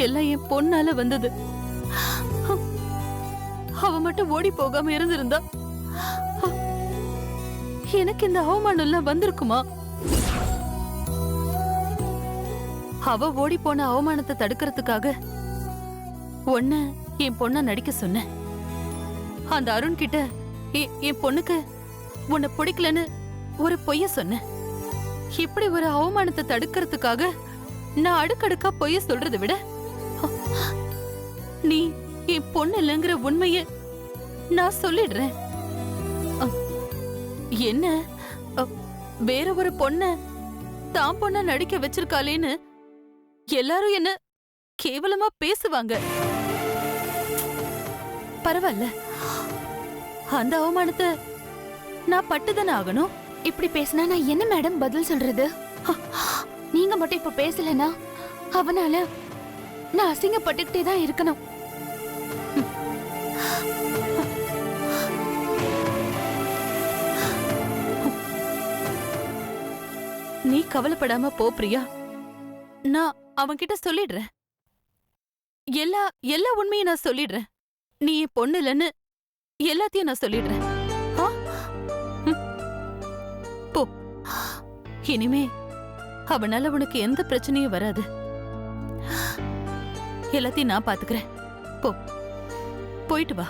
எல்லாம் என் பொண்ணால வந்தது. அவ மட்டும் ஓடி போகாம இருந்திருந்தா எனக்கு இந்த அவமானம் எல்லாம் வந்திருக்குமா? அவ ஓடி போன அவமானத்தை தடுக்கிறதுக்காக ஒன்ன என் பொண்ண நடிக்க சொன்னேன். அந்த அருண் கிட்ட என் பொண்ணுக்கு உன்னை பிடிக்கலன்னு ஒரு பொய்ய சொன்னேன். இப்படி ஒரு அவமானத்தை தடுக்கிறதுக்காக நான் அடுக்கடுக்கா பொய்ய சொல்றதை விட நீ என் பொண்ணு இல்லைங்கிற உண்மைய நான் சொல்லிடுறேன். என்ன வேற ஒரு பொண்ண தான் பொண்ண நடிக்க வச்சிருக்காளேன்னு எல்லாரும் என்ன கேவலமா பேசுவாங்க. பரவாயில்ல, அந்த அவமானத்தை நான் பட்டுதானே ஆகணும். இப்படி பேசினா நான் என்ன மேடம் பதில் சொல்றது? நீங்க மட்டும் இப்ப பேசலனா அவனால நான் அசிங்கப்பட்டுக்கிட்டே தான் இருக்கணும். நீ கவலைப்படாம போ பிரியா. நான் அவன்கிட்ட சொல்லிடுறேன். எல்லா உண்மையும் நான் சொல்லிடுறேன். நீ என் பொண்ணு இல்லைன்னு எல்லாத்தையும் நான் சொல்லிடுறேன். போ. இனிமே அவனால உனக்கு எந்த பிரச்சனையும் வராது. எல்லாத்தையும் நான் பாத்துக்கிறேன். போ, போயிட்டு வா.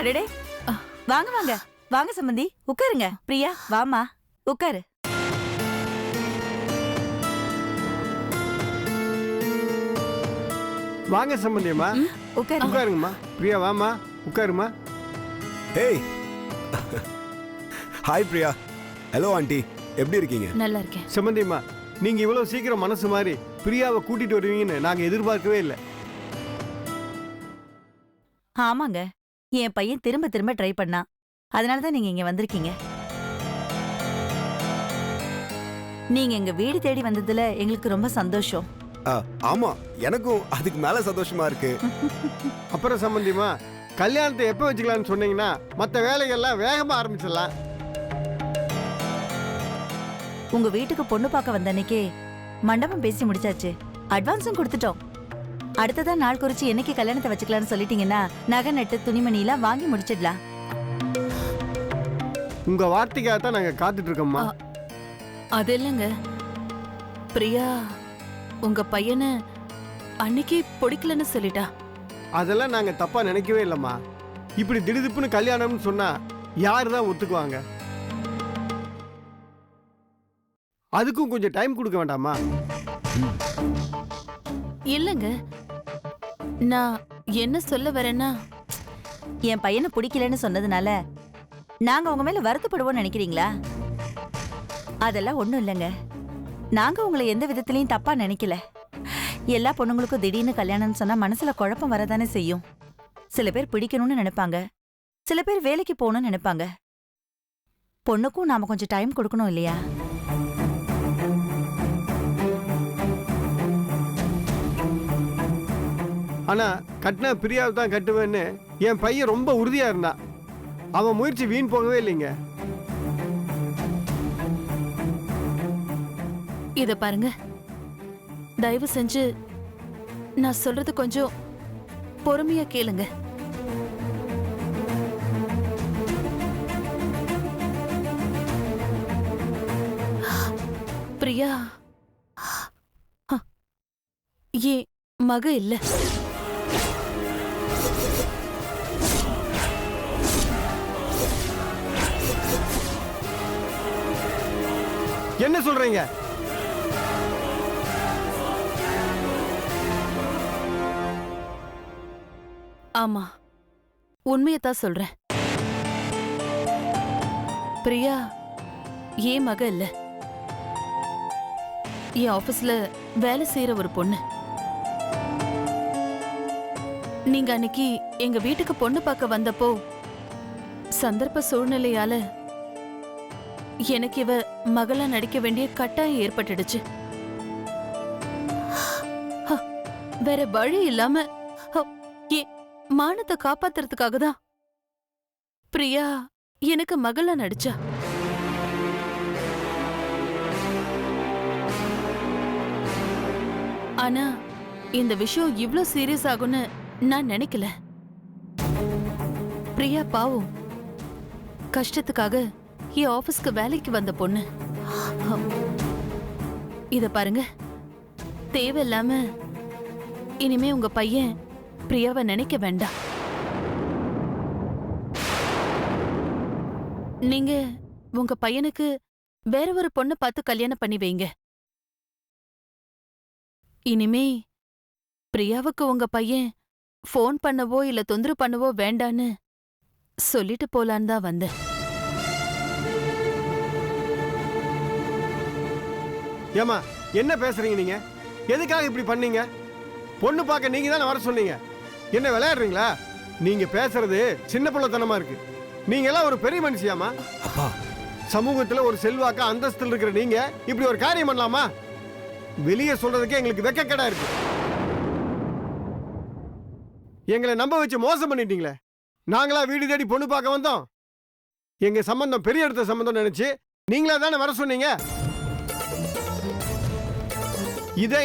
அடடே, வாங்க வாங்க வாங்க சம்பந்தி, உட்காருங்க. பிரியா வாமா, உட்காரு. வாங்க சம்பந்தியம்மா, உட்காருங்கம்மா. பிரியா வாமா, உட்காருமா. Hey, hi Priya. Hello aunty, எப்படி இருக்கீங்க? நல்லா இருக்கேன். சம்பந்தியம்மா, நீங்க இவ்வளவு சீக்கிரம் மனசு மாதிரி பிரியாவை கூட்டிட்டு வருவீங்கன்னு நாங்க எதிர்பார்க்கவே இல்லை. ஆமாங்க, என் பையன் திரும்ப திரும்ப ட்ரை பண்ணான். அதனாலதான் நீங்க இங்க வந்திருக்கீங்க. நீங்க எங்க வீடு தேடி வந்ததுல எங்களுக்கு ரொம்ப சந்தோஷம். ஆமா, எனக்கும் அதுக்கு மேல சந்தோஷமா இருக்கு. அப்புறம் சம்பந்தியம்மா, கல்யாணத்தை எப்ப வச்சுக்கலாம்னு சொன்னீங்கன்னா மற்ற வேலைகள்லாம் வேகமா ஆரம்பிச்சிடலாம். உங்க வீட்டுக்கு பொண்ணு பார்க்க வந்த அன்னைக்கே மண்டபம் பேசி முடிச்சாச்சு, அட்வான்ஸும் கொடுத்துட்டோம். அடுத்ததா நாள் குறிச்சு என்னைக்கு கல்யாணத்தை வச்சுக்கலாம்னு சொல்லிட்டீங்கன்னா நகை நட்டு துணிமணி எல்லாம் வாங்கி முடிச்சிடலாம். உங்க வார்த்தைக்காக தான் நாங்க காத்துட்டு இருக்கோம்மா. அது இல்லைங்க பிரியா, உங்க பையனை அன்னைக்கு பிடிக்கலன்னு சொல்லிட்டா. அதெல்லாம் நாங்க தப்பா நினைக்கவே இல்லம்மா. இப்படி திடுதிப்புன்னு கல்யாணம்னு சொன்னா யாருதான் ஒத்துக்குவாங்க? அதுக்கும் கொஞ்சம் டைம் கொடுக்க வேண்டாமா? இல்லங்க, நான் என்ன சொல்ல வரேன்னா, என் பையனை பிடிக்கலன்னு சொன்னதுனால நாங்க உங்க மேல வருத்தப்படுவோம்னு நினைக்கிறீங்களா? அதெல்லாம் ஒண்ணும் இல்லைங்க. நாங்க உங்களை எந்த விதத்திலையும் தப்பா நினைக்கல. எல்லா பொண்ணுங்களுக்கும் திடீர்னு கல்யாணம்னு சொன்னா மனசுல குழப்பம் வரதானே செய்யும். சில பேர் பிடிக்கணும்னு நினைப்பாங்க, சில பேர் வேலைக்கு போகணும்னு நினைப்பாங்க. பொண்ணுக்கும் நாம கொஞ்சம் டைம் கொடுக்கணும் இல்லையா? ஆனா கட்டின பிரியாவை தான் கட்டுவேன்னு என் பையன் ரொம்ப உறுதியா இருந்தான். அவன் முயற்சி வீண் போகவே இல்லைங்க. இத பாருங்க, தயவு செஞ்சு நான் சொல்றது கொஞ்சம் பொறுமையா கேளுங்க. பிரியா ஏன் மக இல்ல. என்ன சொல்றீங்க? ஆமா, உண்மையத்தான் சொல்றேன். பிரியா ஏன் மக இல்ல. என் ஆபீஸ்ல வேலை செய்யற ஒரு பொண்ணு. நீங்க அன்னைக்கு எங்க வீட்டுக்கு பொண்ணு பார்க்க வந்தப்போ சந்தர்ப்ப சூழ்நிலையால எனக்கு இவ மகளா நடிக்க வேண்டிய கட்டாயம் ஏற்பட்டுடுச்சு. வேற வழி இல்லாம என் மானத்தை காப்பாத்துறதுக்காக தான் பிரியா எனக்கு மகளா நடிச்சா. ஆனா இந்த விஷயம் இவ்ளோ சீரியஸ் ஆகும்னு நான் நினைக்கல. பிரியா பாவம், கஷ்டத்துக்காக என் ஆபீஸ்க்கு வேலைக்கு வந்த பொண்ணு. இத பாருங்க, தேவையில்லாம இனிமே உங்க பையன் பிரியாவை நினைக்க வேண்டாம். நீங்க உங்க பையனுக்கு வேற ஒரு பொண்ணை பார்த்து கல்யாணம் பண்ணி வைங்க. இனிமே பிரியாவுக்கு உங்க பையன் ஃபோன் பண்ணவோ இல்ல தொந்தரவு பண்ணவோ வேண்டான்னு சொல்லிட்டு போலான்னு தான் வந்தேன். ஏமா என்ன பேசுறீங்க நீங்க? எதுக்காக இப்படி பண்ணீங்க? பொண்ணு பார்க்க நீங்க தானே வர சொன்னீங்க. என்ன விளையாடுறீங்களா? நீங்க பேசுறது சின்ன பிள்ளைத்தனமா இருக்கு. நீங்க எல்லாம் ஒரு பெரிய மனுஷியாமா? அப்பா, சமூகத்துல ஒரு செல்வாக்க அந்தஸ்தில் இருக்கிற நீங்க இப்படி ஒரு காரியம் பண்ணலாமா? வெளியே சொல்றதுக்கே எங்களுக்கு வெக்கக்கேடா இருக்கு. எங்களை நம்ப வச்சு மோசம் பண்ணிட்டீங்களே. நாங்களா வீடு தேடி பொண்ணு பார்க்க வந்தோம்? எங்க சம்பந்தம் பெரிய இடத்த சம்பந்தம் நினைச்சு நீங்களா தானே வர சொன்னீங்க.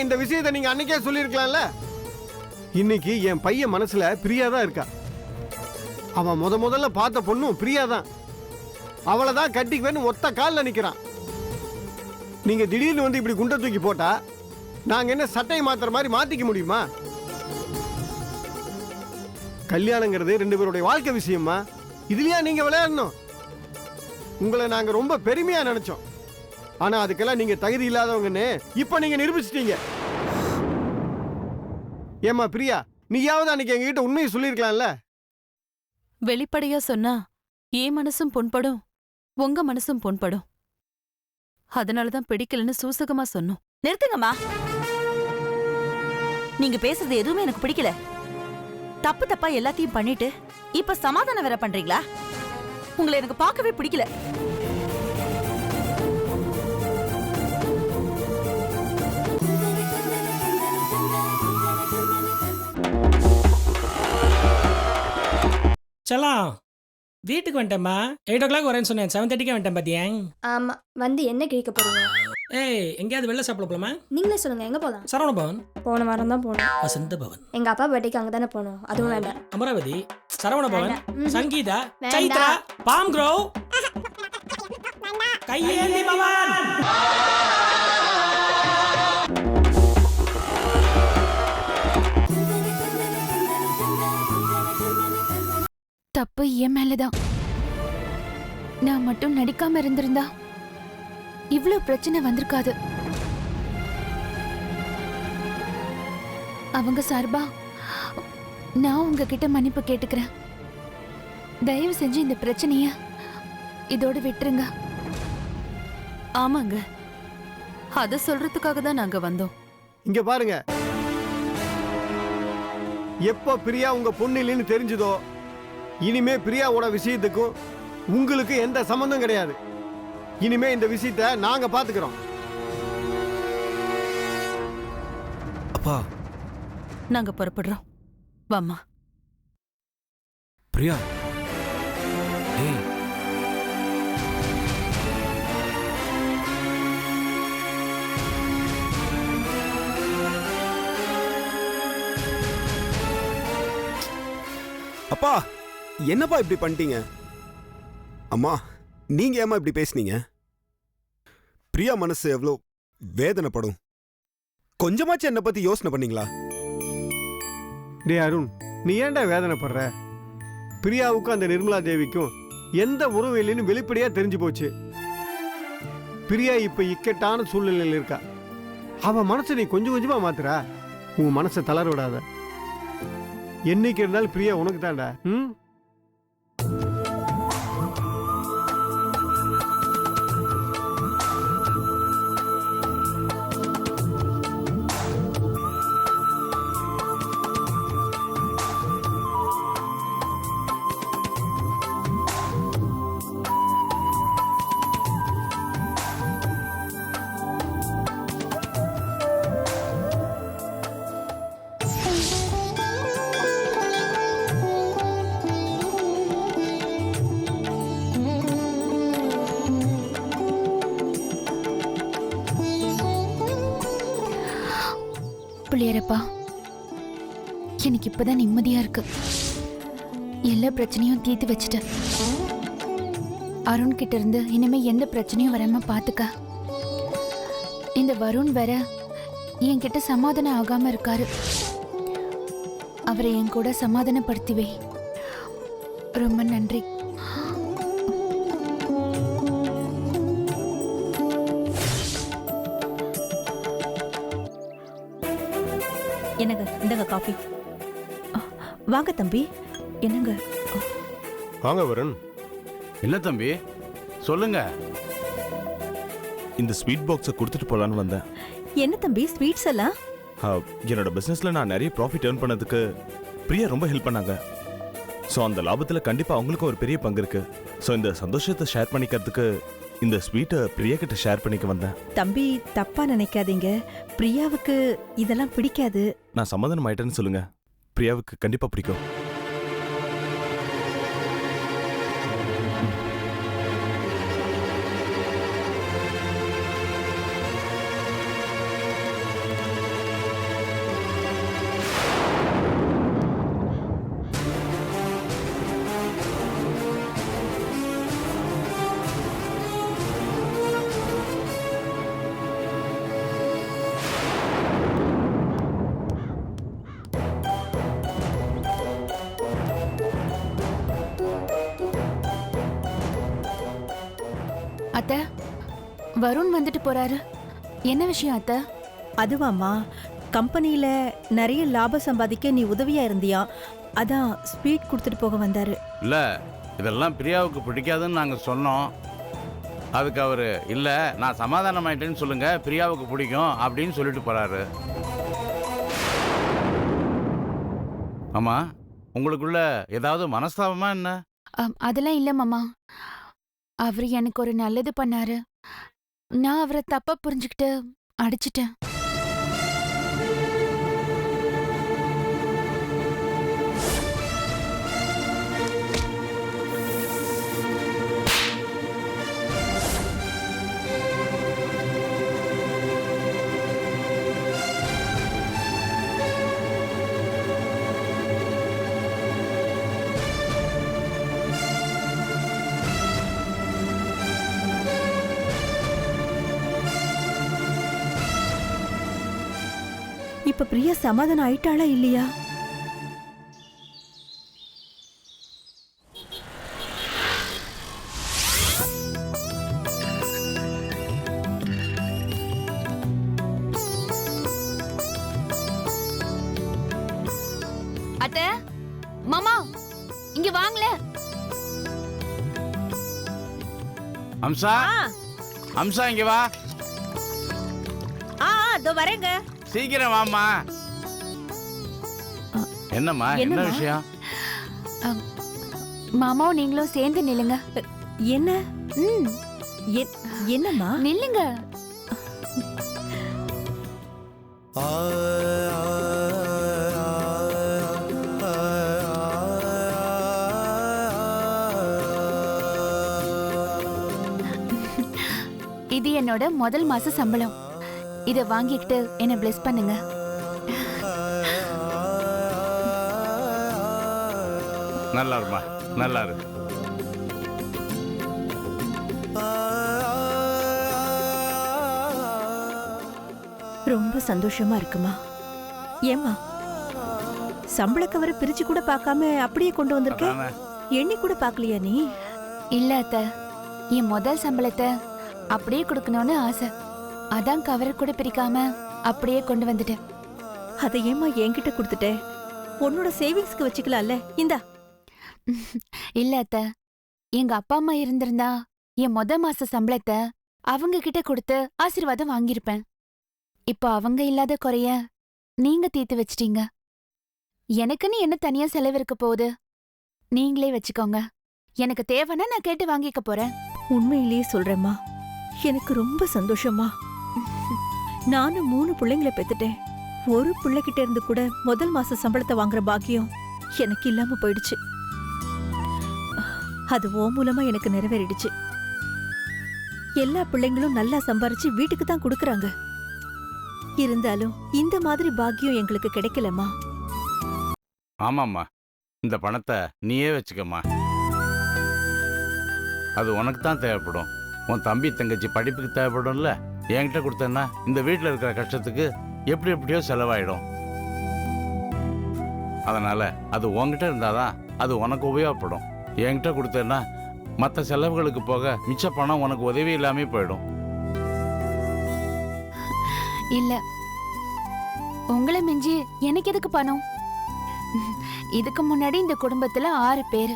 இந்த விஷயத்தை நீங்க அன்னைக்கே சொல்லியிருக்கலாம்ல. இன்னைக்கு என் பையன் மனசுல பிரியா தான் இருக்கா. அவன் முதல்ல பார்த்த பொண்ணும் பிரியா தான். அவளை தான் கட்டிக்குவேன்னு ஒத்த காலில் நிக்கிறான். நீங்க திடீர்னு வந்து இப்படி குண்டை தூக்கி போட்டா நாங்க என்ன சட்டையை மாத்துற மாதிரி மாத்திக்க முடியுமா? கல்யாணங்கிறது 2 பேருடைய வாழ்க்கை விஷயமா. இதுலயா நீங்க விளையாடணும்? உங்களை நாங்க ரொம்ப பெருமையா நினைச்சோம். ஆனா அதுக்கெல்லாம் நீங்க தகுதி இல்லாதவங்கன்னு இப்ப நீங்க நிரூபிச்சிட்டீங்க. ஏமா பிரியா, நீயாவது அன்னைக்கு எங்ககிட்ட உண்மையை சொல்லியிருக்கலாம்ல. வெளிப்படையா சொன்னா என் மனசும் புண்படும், உங்க மனசும் புண்படும். அதனாலதான் பிடிக்கலன்னு சூசகமா சொன்னோம். நிறுத்துங்கம்மா. நீங்க பேசுறது எதுவுமே எனக்கு பிடிக்கல. தப்பு தப்பா எல்லாத்தையும் பண்ணிட்டு இப்ப சமாதானம் வேற பண்றீங்களா? உங்களை எனக்கு பார்க்கவே பிடிக்கல. சலாம், வீட்டுக்கு வந்துட்டேம்மா. 8 o'clock வரேன்னு சொன்னேன். 7:30 வந்துட்டேன் பாத்தியா? ஆமா, வந்து என்ன கேட்க போறீங்க? ஏய், எங்கேயாவது வெளில சாப்பிட போலாமா? நீங்களே சொல்லுங்க, எங்க போலாம்? சரவண பவன். போன வாரம் தான் போனோம். வசந்த பவன். எங்க அப்பா பர்த்டேக்கு அங்க தானே போனோம். அதுவும் வேண்டாம். அமராவதி, சரவண பவன், வேண்டாம். சங்கீதா, வேண்டாம். சைத்ரா, பாம் க்ரோவ், கையேந்தி பவன். தப்பு என் மேலதான். நான் மட்டும் நடிக்காம இருந்திருந்தா இவ்ளோ பிரச்சனை வந்திருக்காது. அவங்க சார்பா நான் உங்ககிட்ட மன்னிப்பு கேட்டுக்கிறேன். தயவு செஞ்சு இந்த பிரச்சனைய இதோட விட்டுருங்க. ஆமாங்க, அத சொல்றதுக்காக தான் நாங்க வந்தோம். இங்க பாருங்க, எப்ப பிரியா உங்க பொண்ணு இல்லைன்னு தெரிஞ்சதோ இனிமே பிரியாவோட விஷயத்துக்கும் உங்களுக்கு எந்த சம்பந்தம் கிடையாது. இனிமே இந்த விஷயத்தை நாங்க பாத்துக்கிறோம். அப்பா. நாங்க புறப்படுறோம். வாம்மா. பிரியா, ஏய் அப்பா என்னப்பா இப்படி பண்ணிட்டீங்க? அம்மா நீங்க ஏமா இப்படி பேசுனீங்க? பிரியா மனசு எவ்வளோ வேதனைப்படும். கொஞ்சமாச்சும் என்னை பத்தி யோசனை பண்ணீங்களா? டே அருண், நீ ஏன்டா வேதனைப்படுற? பிரியாவுக்கும் அந்த நிர்மலா தேவிக்கும் எந்த உறவும் இல்லைன்னு வெளிப்படையா தெரிஞ்சு போச்சு. பிரியா இப்ப இக்கட்டான சூழ்நிலையில் இருக்கா. அவன் மனசை நீ கொஞ்சம் கொஞ்சமா மாத்துறா. உன் மனசை தளர விடாத. என்னைக்கு இருந்தாலும் பிரியா உனக்கு தான்டா. ம், பிள்ளையரப்பா, எனக்கு இப்பதான் நிம்மதியா இருக்கு. எல்லா பிரச்சனையும் தீர்த்து வச்சுட்டேன். அருண் கிட்ட இருந்து இனிமே எந்த பிரச்சனையும் வராம பாத்துக்க. இந்த வருண் வேற என்கிட்ட சமாதானம் ஆகாம இருக்காரு. அவரை என் கூட சமாதானப்படுத்திவே. ரொம்ப நன்றி. என்னங்க இந்தங்க காஃபி. வாங்க தம்பி. என்னங்க? வாங்க வருண். என்ன தம்பி சொல்லுங்க. இந்த ஸ்வீட் பாக்ஸை கொடுத்துட்டு போலான்னு வந்தேன். என்ன தம்பி ஸ்வீட்ஸ் எல்லாம்? என்னோட பிசினஸ்ல நான் நிறைய ப்ராஃபிட் ஏர்ன் பண்ணதுக்கு பிரியா ரொம்ப ஹெல்ப் பண்ணாங்க. ஸோ அந்த லாபத்துல கண்டிப்பா அவங்களுக்கும் ஒரு பெரிய பங்கு இருக்கு. ஸோ இந்த சந்தோஷத்தை ஷேர் பண்ணிக்கிறதுக்கு இந்த ஸ்வீட்டை பிரியா கிட்ட ஷேர் பண்ணிக்க வந்தேன். தம்பி தப்பா நினைக்காதீங்க. பிரியாவுக்கு இதெல்லாம் பிடிக்காது. நான் சமாதானம் ஆயிட்டேன்னு சொல்லுங்க. பிரியாவுக்கு கண்டிப்பா பிடிக்கும். அத்தை, வருண் வந்துட்டு போறாரு. என்ன விஷயம் அத்தை? அதுவாம்மா, கம்பெனியில நிறைய லாபம் சம்பாதிக்க நீ உதவியா இருந்தியா, அதான் ஸ்வீட் கொடுத்துட்டு போக வந்தாரு. இல்ல இதெல்லாம் பிரியாவுக்கு பிடிக்காதுன்னு நாங்க சொன்னோம். அதுக்கு அவரு இல்ல நான் சமாதானம் ஆயிட்டேன்னு சொல்லுங்க, பிரியாவுக்கு பிடிக்கும் அப்படின்னு சொல்லிட்டு போறாரு. ஆமா, உங்களுக்குள்ள ஏதாவது மனஸ்தாபமா என்ன? அதெல்லாம் இல்ல மாமா. அவர் எனக்கு ஒரு நல்லது பண்ணாரு. நான் அவரை தப்பா புரிஞ்சுக்கிட்டு அடிச்சிட்டேன். இப்ப பிரியா சமாதானம் ஆயிட்டாளா இல்லையா? அத்தை, மாமா இங்க வாங்களே. அம்சா, அம்சா இங்க வா. அதோ வரேங்க. சீக்கிரம் வாமா. என்னம்மா, என்ன விஷயம்? மாமாவும் நீங்களும் சேர்ந்து நில்லுங்க. என்ன? என்னம்மா? நில்லுங்க. இது என்னோட முதல் மாச சம்பளம். இத வாங்கிக்கிட்டு என்ன பிளெஸ் பண்ணுங்க. நல்லா இருமா, நல்லா இரு. ரொம்ப சந்தோஷமா இருக்குமா? ஏம்மா சம்பள கவரை பிரிச்சு கூட பார்க்காம அப்படியே கொண்டு வந்திருக்க? அதானே. எண்ணி கூட பார்க்கலையா நீ? இல்ல அத்த, என் முதல் சம்பளத்தை அப்படியே கொடுக்கணும்னு ஆசை. அதான் கவரை கூட பிரிக்காம அப்படியே கொண்டு வந்துட்டேன். அதை ஏம்மா என்கிட்ட கொடுத்துட்ட? உன்னோட சேவிங்ஸ்க்கு வச்சுக்கலாம்ல. இந்தா. இல்ல அத்த, எங்க அப்பா அம்மா இருந்திருந்தா என் மாச சம்பளத்தை அவங்க கிட்ட கொடுத்து ஆசீர்வாதம் வாங்கியிருப்பேன். இப்போ அவங்க இல்லாத குறைய நீங்க தீர்த்து வச்சிட்டீங்க. எனக்குன்னு என்ன தனியா செலவு இருக்க போகுது? நீங்களே வச்சுக்கோங்க. எனக்கு தேவைன்னா நான் கேட்டு வாங்கிக்க போறேன். உண்மையிலேயே சொல்றேம்மா, எனக்கு ரொம்ப சந்தோஷமா. நானும் 3 பிள்ளைங்களை பெத்துட்டேன். ஒரு பிள்ளைகிட்ட இருந்து கூட முதல் மாச சம்பளத்தை வாங்குற பாக்கியம் எனக்கு இல்லாம போயிடுச்சு. அது ஓ மூலமா எனக்கு நிறைவேறிடுச்சு. எல்லா பிள்ளைங்களும் நல்லா சம்பாரிச்சு வீட்டுக்கு தான் கொடுக்கறாங்க. இருந்தாலும் இந்த மாதிரி பாக்கியம் எங்களுக்கு கிடைக்கலம்மா. ஆமாம்மா, இந்த பணத்தை நீயே வச்சுக்கம்மா. அது உனக்கு தான் தேவைப்படும். உன் தம்பி தங்கச்சி படிப்புக்கு தேவைப்படும்ல. என்கிட்ட கொடுத்தேன்னா இந்த வீட்டில் இருக்கிற கஷ்டத்துக்கு எப்படியோ செலவாயிடும். அதனால அது உன்கிட்ட இருந்தாதான் அது உனக்கு உபயோகப்படும். என்கிட்ட கொடுத்தேன்னா மற்ற செலவுகளுக்கு போக மிச்ச பணம் உனக்கு உதவி இல்லாமே போயிடும். இல்ல, உங்களை மிஞ்சி எனக்கு எதுக்கு பணம்? இதுக்கு முன்னாடி இந்த குடும்பத்துல 6 பேரு.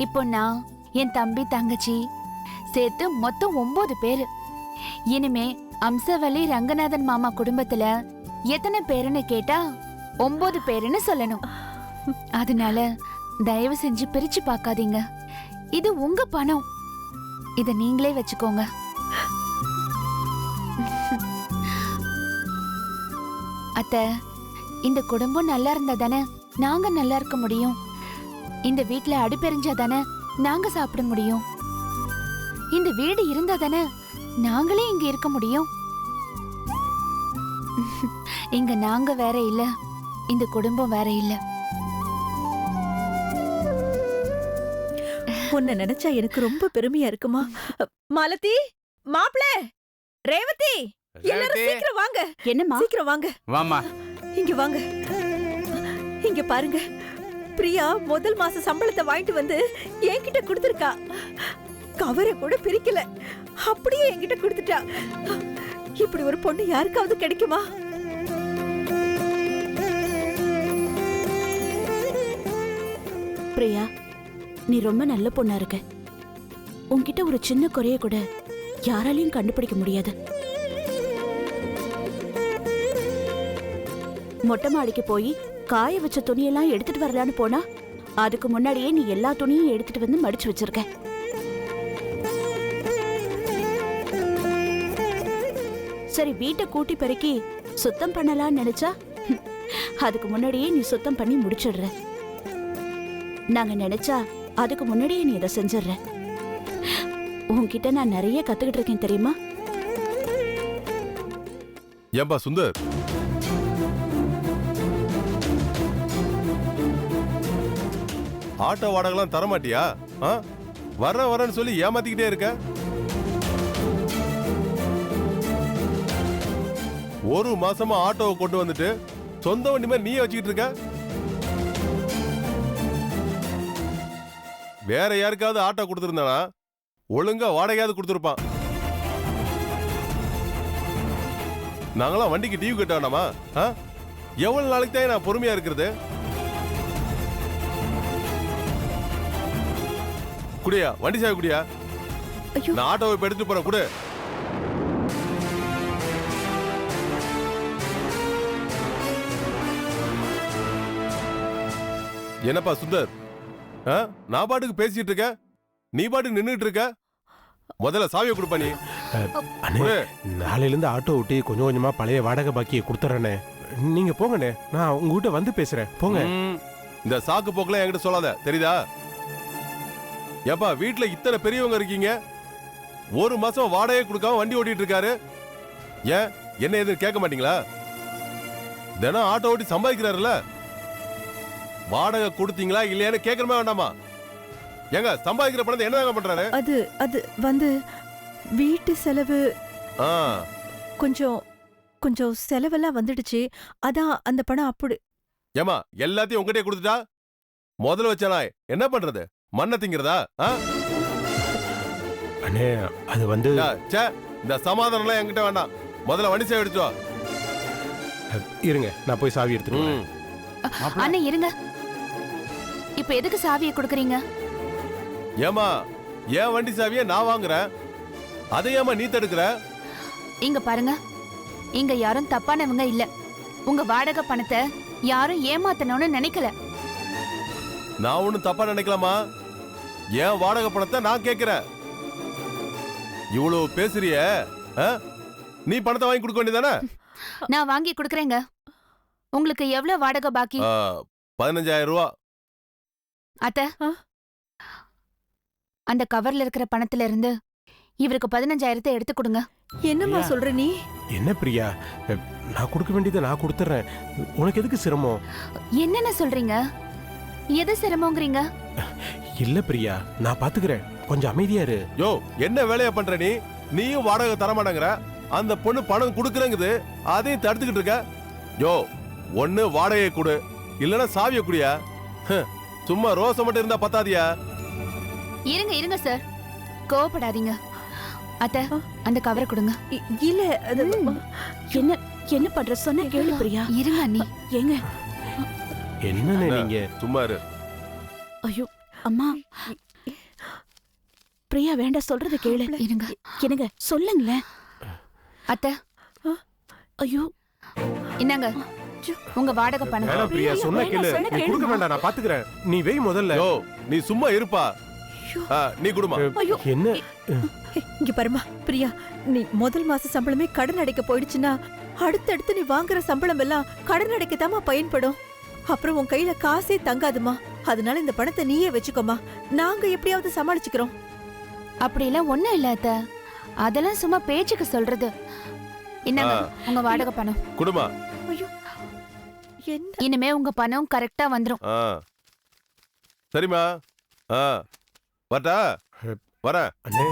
இப்போ நான், என் தம்பி தங்கச்சி சேர்த்து மொத்தம் 9 பேரு. இனிமே அம்சவல்லி ரங்கநாதன் மாமா குடும்பத்துல எத்தனை பேருன்னு கேட்டா 9 பேருன்னு சொல்லணும். அதனால தயவு செஞ்சு பிரிச்சு பார்க்காதீங்க. இது உங்க பணம். இத நீங்களே வச்சுக்கோங்க. அத்த, இந்த குடும்பம் நல்லா இருந்தா தானே நாங்க நல்லா இருக்க முடியும். இந்த வீட்ல அடுப்பெரிஞ்சா தானே நாங்க சாப்பிட முடியும். இந்த வீடு இருந்தா தானே நாங்களே இங்க இருக்க முடியும். இங்க நாங்க வேற இல்ல, இந்த குடும்பம் வேற இல்ல. உன்னை நினைச்சா எனக்கு ரொம்ப பெருமையா இருக்குமா. மாலதி, மாப்பிள, ரேவதி, எல்லாரும் சீக்கிரம் வாங்க. என்னம்மா? சீக்கிரம் வாங்க. வாமா. இங்க வாங்க. இங்க பாருங்க, பிரியா முதல் மாச சம்பளத்தை வாங்கிட்டு வந்து என்கிட்ட கொடுத்துருக்கா. கவரை கூட பிரிக்கல, அப்படியே என்கிட்ட கொடுத்துட்டா. இப்படி ஒரு பொண்ணு யாருக்காவது கிடைக்குமா? பிரியா, நீ ரொம்ப நல்ல பொண்ணா இருக்க. உன்கிட்ட ஒரு சின்ன குறைய கூட யாராலையும் கண்டுபிடிக்க முடியாது. மொட்டை மாடிக்கு போய் காய வச்ச துணியெல்லாம் எடுத்துட்டு வரலான்னு போனா அதுக்கு முன்னாடியே நீ எல்லா துணியும் எடுத்துட்டு வந்து மடிச்சு வச்சிருக்க. சரி, வீட்டை கூட்டி பெருக்கி சுத்தம் பண்ணலாம்னு நினைச்சா அதுக்கு முன்னாடியே நீ சுத்தம் பண்ணி முடிச்சிடுற. நாங்க நினைச்சா அதுக்கு முன்னாடியே நீ இதை செஞ்சிடுற. உன்கிட்ட நான் நிறைய கத்துக்கிட்டு இருக்கேன் தெரியுமா? ஏம்பா சுந்தர், ஆட்டோ வாடகைலாம் தரமாட்டியா? வரேன்னு சொல்லி ஏமாத்திக்கிட்டே இருக்க. ஒரு மாசமா ஆட்டோவை கொண்டு வந்துட்டு சொந்த வண்டி மாதிரி நீயே வச்சுக்கிட்டு இருக்க. வேற யாருக்காவது ஆட்டோ கொடுத்துருந்தானா ஒழுங்கா வாடகையாவது கொடுத்துருப்பான். நாங்களாம் வண்டிக்கு டியூ கட்ட வேண்டாமா? எவ்வளவு நாளைக்கு தான் நான் பொறுமையா இருக்கிறது? குடியா, வண்டி சாவி குடியா. நான் ஆட்டோவை இப்ப எடுத்துட்டு போறேன். குடு. என்னப்பா சுந்தர், நான் பாட்டுக்கு பேசிட்டு இருக்க, நீ பாட்டுக்கு நின்றுட்டு இருக்க. முதல்ல சாவியை கொடுப்பா. நீ நாளையில இருந்து ஆட்டோ விட்டு கொஞ்சம் கொஞ்சமா பழைய வாடகை பாக்கியை கொடுத்துறேனே. நீங்க போங்கண்ணே, நான் உங்ககிட்ட வந்து பேசுறேன். போங்க. இந்த சாக்கு போக்கெல்லாம் என்கிட்ட சொல்லாத, தெரியுதா? ஏப்பா, வீட்டுல இத்தனை பெரியவங்க இருக்கீங்க, ஒரு மாசம் வாடகை கொடுக்காம வண்டி ஓட்டிட்டு இருக்காரு. ஏன் என்ன எதுவும் கேட்க மாட்டீங்களா? தினம் ஆட்டோ ஓட்டி சம்பாதிக்கிறாருல்ல, வாடகை கொடுத்தீங்களா இல்லையான்னு கேட்கணுமா வேண்டாமா? ஏங்க சம்பாதிக்கிற பணத்தை என்னதாங்க பண்றாரு? அது வந்து வீட்டு செலவு ஆ, கொஞ்சம் செலவெல்லாம் வந்துடுச்சு. அதான் அந்த பணம் அப்படி. ஏமா எல்லாத்தையும் உங்ககிட்டயே கொடுத்துட்டா முதல்ல வச்ச நாய் என்ன பண்றது? மண்ணை திங்கிறதா? ஆ? அண்ணே அது வந்து ச்சே, இந்த சமாதானம்லாம் என்கிட்ட வேண்டாம். முதல்ல வண்டி சேவை எடுத்து வா. இருங்க, நான் போய் சாவி எடுத்துட்டு வரேன். ம். அண்ணே இருங்க, இப்ப எதுக்கு சாவியை கொடுக்குறீங்க? ஏமா என் வண்டி சாவியை நான் வாங்குறேன், அதை ஏமா நீ தடுக்கிற? இங்க பாருங்க, இங்க யாரும் தப்பானவங்க இல்ல. உங்க வாடகை பணத்தை யாரும் ஏமாத்தணும்னு நினைக்கல. நான் ஒண்ணும் தப்பா நினைக்கலாமா? என் வாடகை பணத்தை நான் கேட்கிறேன். இவ்வளவு பேசுறிய, நீ பணத்தை வாங்கி கொடுக்க வேண்டியதானே? நான் வாங்கி கொடுக்கறேங்க. உங்களுக்கு எவ்வளவு வாடகை பாக்கி? 15,000 ரூபா. அத்த, அந்த கவர்ல இருக்கிற பணத்துல இருந்து இவருக்கு 15,000 எடுத்து கொடுங்க. என்னம்மா சொல்ற நீ? என்ன பிரியா, நான் கொடுக்க வேண்டியதை நான் கொடுத்துறேன். உனக்கு எதுக்கு சிரமம்? என்னென்ன சொல்றீங்க? எது சிரமங்கிறீங்க? இல்ல பிரியா, நான் பாத்துக்கிறேன். கொஞ்சம் அமைதியா இரு. யோ என்ன வேலையா பண்ற நீ? நீயும் வாடகை தரமாட்டேங்கிற, அந்த பொண்ணு பணம் கொடுக்குறேங்குது, அதையும் தடுத்துக்கிட்டு இருக்க. யோ ஒண்ணு வாடகையை கொடு, இல்லைன்னா சாவியை குடியா. சும்மா ரோசம் மட்டும் இருந்தா பத்தாதியா? இருங்க சார், கோவப்படாதீங்க. அத்த, அந்த கவரை கொடுங்க. இல்ல என்ன என்ன பண்ற சொன்ன கேளு பிரியா. இருங்க அண்ணி. ஏங்க என்னன்னு நீங்க? சும்மா இரு. ஐயோ அம்மா, பிரியா வேண்டாம், சொல்றத கேளு. இருங்க. என்னங்க சொல்லுங்களேன். அத்த, ஐயோ என்னங்க உங்க வாடகை பணம். வேணாம் பிரியா, சொன்ன கேளு. நீ கொடுக்க வேண்டாம், நான் பாத்துக்கிறேன். நீ வெய் முதல்ல. யோ நீ சும்மா இருப்பா. நீ குடுமா. என்ன இங்க பாருமா பிரியா, நீ முதல் மாச சம்பளமே கடன் அடைக்க போயிடுச்சுன்னா அடுத்தடுத்து நீ வாங்குற சம்பளம் எல்லாம் கடன் அடைக்கத்தாமா பயன்படும். அப்புறம் உன் கையில காசே தங்காதுமா. அதனால இந்த பணத்தை நீயே வச்சுக்கோமா, நாங்க எப்படியாவது சமாளிச்சுக்கிறோம். அப்படியெல்லாம் ஒண்ணும் இல்ல அத்த, அதெல்லாம் சும்மா பேச்சுக்கு சொல்றது. என்னங்க உங்க வாடகை பணம் குடுமா. ஐயோ என்ன? இனிமே உங்க பணம் கரெக்டா வந்துரும். சரிம்மா, வரட்டா? வரேன். அண்ணே